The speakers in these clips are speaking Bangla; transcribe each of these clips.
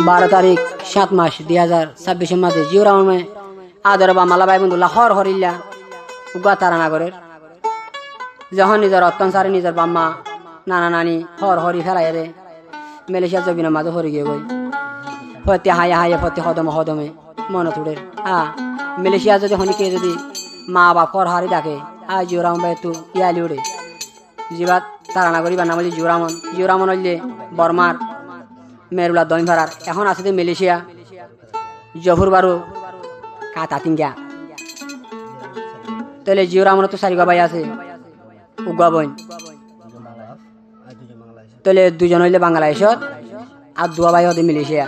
12 তারিখ 7 মাস 2026 মাসে জিও রাউন্ডে আদর বা মালা ভাই বন্ধু লাহর হরিল্লা উগা তারানগরের যখন নিজের অত্যাচারে নিজের বাম্মা নানা নানি হর হরি ফেলাই রে মালয়েশিয়া জবিনা মাঝে হরি গিয়ে গই ফতে হায়া হায়া ফতে হদমে হদমে মনে তুড়ের মালয়েশিয়া যদি হনিকে যদি মা বাপ হর হারি ডাকে জিও রাউন্ড ভাই তু ইয়ালি উড়ে জিবাত তারানগরি বা নাম হচ্ছে জিও রামন হইলে বর্মার মেরুলা দই ভাড়ার এখন আছে মালয়েশিয়া জফর বারু কাতাতিঙ্গা তাহলে জিও রামন তো সারিগা ভাই আছে উগা বইন তাহলে দুজন হইলে বাংলাদেশত আর দুয়া ভাই হতে মালয়েশিয়া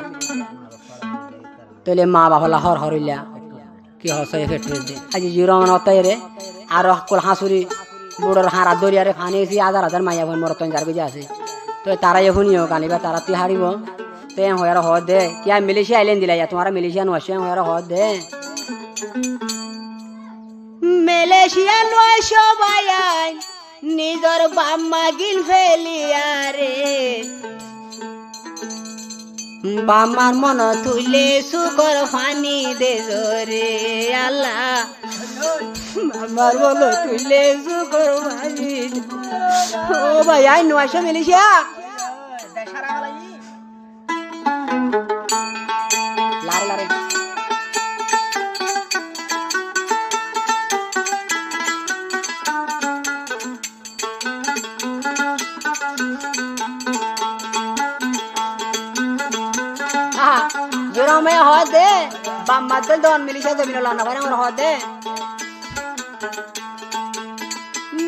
তাহলে মা বাবা হর হরিলা কি হসে ফেটে দে আজ জিও রামন হতাই রে আর কল হাসুরি বুড়োর হারা দরিয়ারে ফানিয়েছি 1000 মাইয়া ফোন মরতন যার বুঝে আছে তো তারা এখনই হোক আনিবা তারা তুই হারিব তে হয়ার হদ দে কি মালয়েশিয়া আইলেন দিলাই তোমার মালয়েশিয়া নয় হয়ার হদ দে মালয়েশিয়া নয় সবাই নিজর বাম্মা গিল ফেলিয়া রে বাম্মার মন তুলে সুকর ফানি দে জোরে আল্লাহ বাম্মার মন তুলে সুকর ফানি ও ভাই আই নয় মালয়েশিয়া লারে লারে জোরা মে হদ দে বাম্মা দল দন মালয়েশিয়া জমিন লানা ভাই আমার হদ দে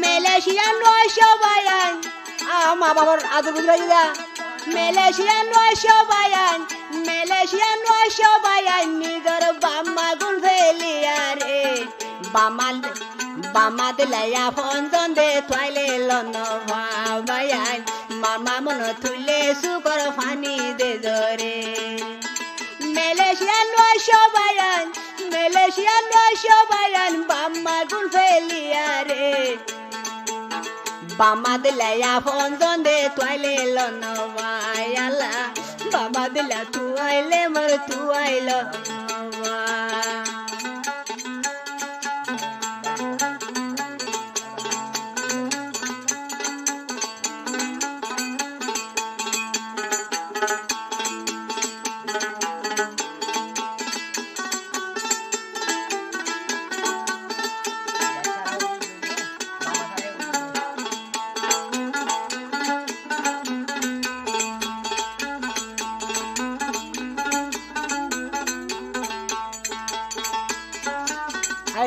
মালয়েশিয়া নয় সবাই মা বাবার আদর বুঝলাই দা মালয়েশিয়া নয় সবাই মালয়েশিয়া নয় সবাই নিজর বাম্মা গুল ফেলিয়া রে বাম্মা দিলাইয়া ফোন জন দে থাইলে লন ভাই মামা মন তুলে সুকর ফানি দে জরে মালয়েশিয়া নয় সবাই বাম্মা গুল ফেলিয়া রে বাম্মা দিলাইয়া ফোন জন দে থাইলে লন ভাই আল্লাহ বাবা দিলা তু আইলে মর তু আইল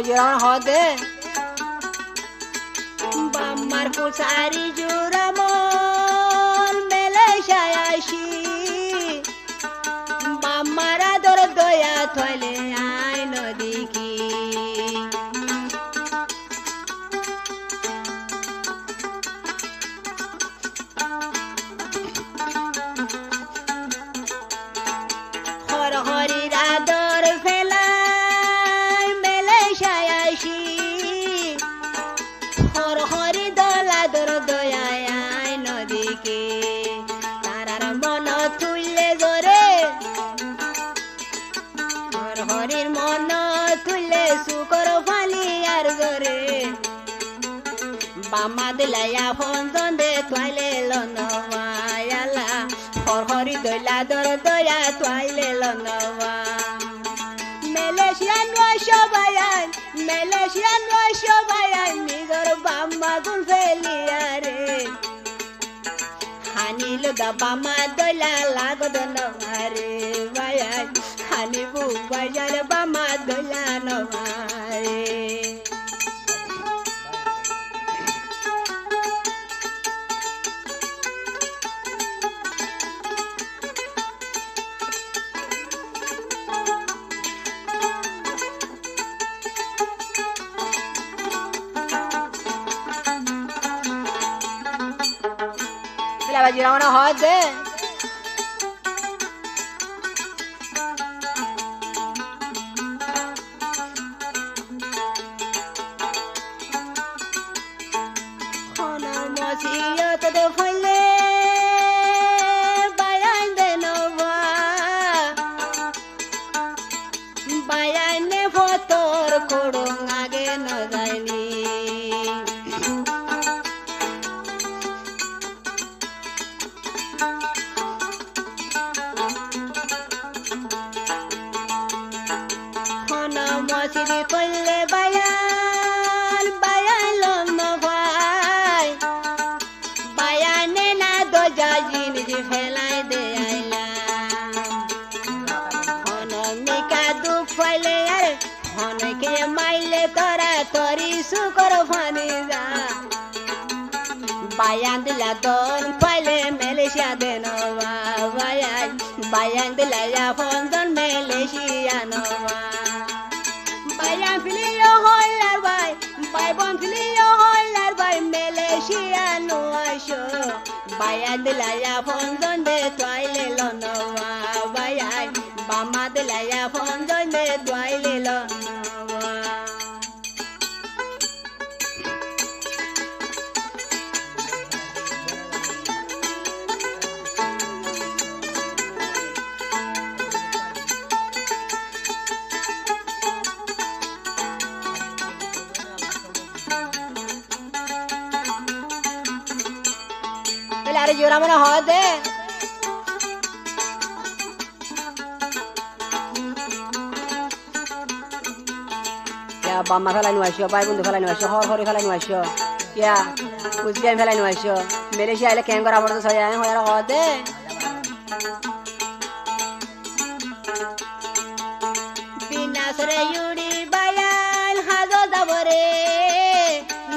জোরান হদে বাম্মার কুসারি জোরামন মালয়েশিয়ায় আসি বাম্মারা দর দয়া থলে আই নদীকি হর হরি রাদর ফেলা হর হরি দলা দর দয়ায় নদীকে তারার মন তুললে জোরে হর হরির মন তুললে সুকর ফালি আর জোরে বাম্মা দিলাইয়া ফোন দে তোয়াইলে লনওয়ালা হর হরি দলা দর দয়া তোয়াইলে লনওয়া মালয়েশিয়া নয় সবাই নিজর বাম্মা গুল ফেলিয়া রে হানি লগা বাম্মা দলা লাগদ নমারে ভাই হানি বু বাজার বাম্মা দলা নমারে জিরামনা হদ দে মসিয়ত দে ফলে বায়ান দে নবা তোর কোড়ং আগে ন যায়নি খন মসিদি করলে বায়ান বায়ান লম ভাই বায়ানে না দোজা জিনিস ফেলাই দে মিকা দুঃখ ফাইলে আর অনেকে মাইলে তোরা তরি সুকর ফানি যা বায়ান দিলা দন ফাইলে মেলেশিয়া দেন বায়ান বায়ান দিলা ফন্দন মেলেশিয়া নবা বায়ান ফিলিও হইলার বাই বাইবন ফিলিও হইলার বাই মেলেশিয়া নো আইসো বায়ান দিলা ফন্দন দে তোয়াইলে লনবা বায়ান বামা দিলা ফন্দন দে তোয়াইলে লনবা अरे जोरा मना हो दे क्या बाम्मा फेलाई नुआइसो बाई बंधु फेलाई नुआइसो हर हरि फेलाई नुआइसो क्या कुचबिहार फेलाई नुआइसो मेलेसिया आइले कें करा पड़तो सया हो यार हो दे बिनासरे युडी बायाल हाजो दाबरे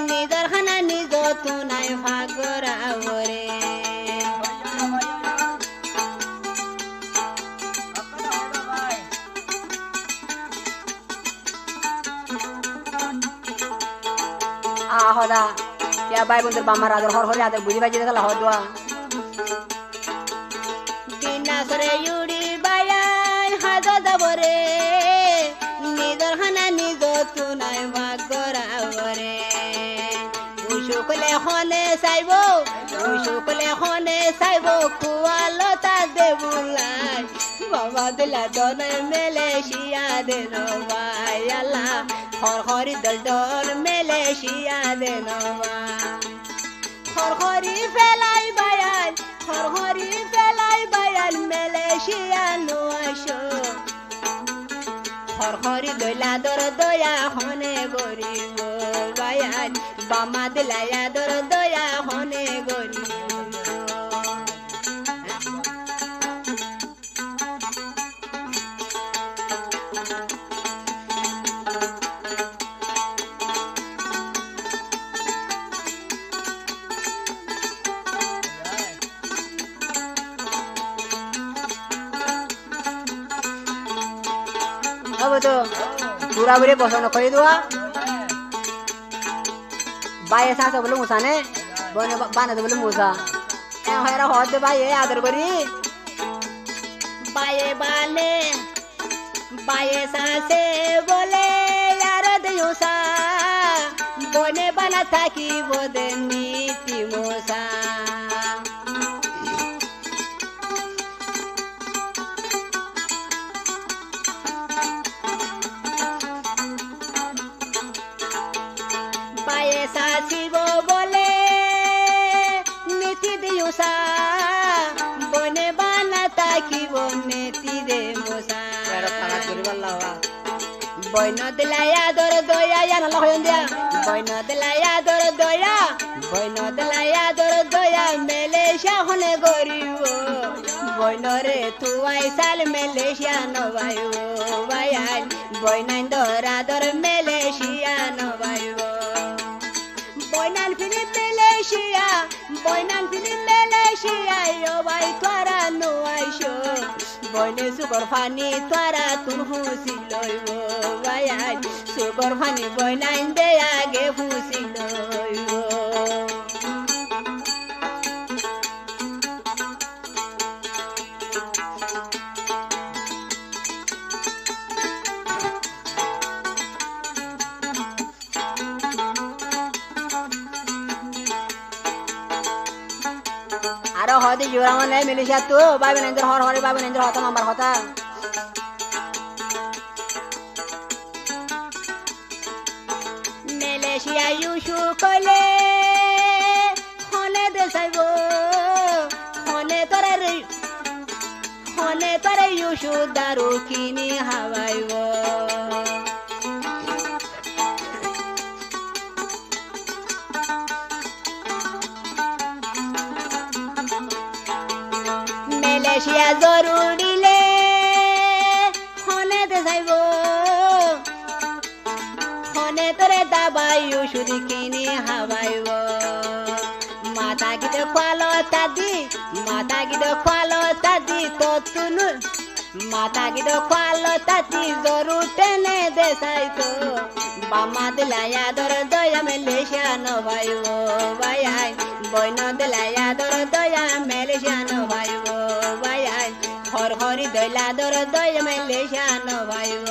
निजर खाना निजो तू नाय भागरा वरे হদা क्या बाई बंदर बामा रादर हर हर आदर बुझी बाजी देखला हदवा बिनासरे युडी बायाल हाजो दाबरे निजर खाना निजो तू नाय भागरा वरे উশুকলে হনে চাইবো উশুকলে হনে চাইবো কুয়ালতা দেবুলাই বাবা দিলা দনে মেলেশিয়া দে নবায়ালা হর হরি দল দল মেলেশিয়া দে নবা হর হরি ফেলাই বায়াল হর হরি ফেলাই বায়াল মেলেশিয়া নো আসো হর হরি দইলা দর দয়া হনে গরিব বায়াল বামা দিলায়া দর দয়া হনে গরিব अब तो पूरा बुरे पसंद कर दुआ बाय सा सब बोलो मुसा ने बोने बाने तो बोलो मुसा ए हेरा होत बाय आदर बरी बाय बाले बाय सा से बोले यार दियोसा बोने बना था कि बोदे नीति मोसा सासिबो बोले नीति दियोसा बोने बाना ताकि बोने तीरे मोसा बोइनो दिलाया दर दोया या न लखयन दिया बोइनो दिलाया दर दोया बोइनो दिलाया दर दोया मेलेशिया होने गरीबो बोइनो रे तू आई साल मेलेशिया न भाइयो भाइयाल बोइनो दरा दर मेलेशिया न भाइयो Boynan Philip Malaysia, Boynan Philip Malaysia, yo bhai twara no aisho. Boyne sugar fani twara turhu siloyo, bhai sugar fani boynan de age fusiloyo. আরো হদি জোরা মানে মিলিশা তো বাবা নেন্দ্র হর হরে বাবা নেন্দ্র হতা আমার হতা মালয়েশিয়া ইউসু কইলে হনে দেশাইব হনে তোরে ইউসু দারু কিনি হাওয়াইব মালয়েশিয়া জরুরিলে হনে দেশাইব হনে তোরে দাবাই ওষুধ কিনে হাওয়াইব মাথা গিতে খোয়ালো তাদি তো তুনু মাথা গিতে খোয়ালো তাদি জরু টেনে দেশাইতো বামা দিলাইয়া দর দয়া মেলেশিয়া নভাইব ভাই বইন দিলাইয়া দর দয়া মেলেশিয়া নভাইব ভাই হরি দইলা দর দয়া মেলেশিয়া নভাইব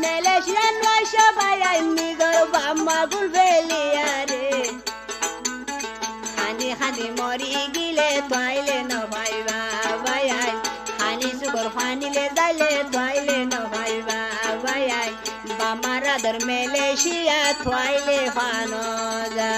মালয়েশিয়ান ওই সবাই নিজর বাম্মা গুলবেলিয়া রে হানি মরি গিলে তোয়াইলে ন ভাইবা ভাই হানি সুগর ফানিলে যাইলে তোয়াইলে ন ভাইবা ভাই বামারা দর মালয়েশিয়া তোয়াইলে ফানো যা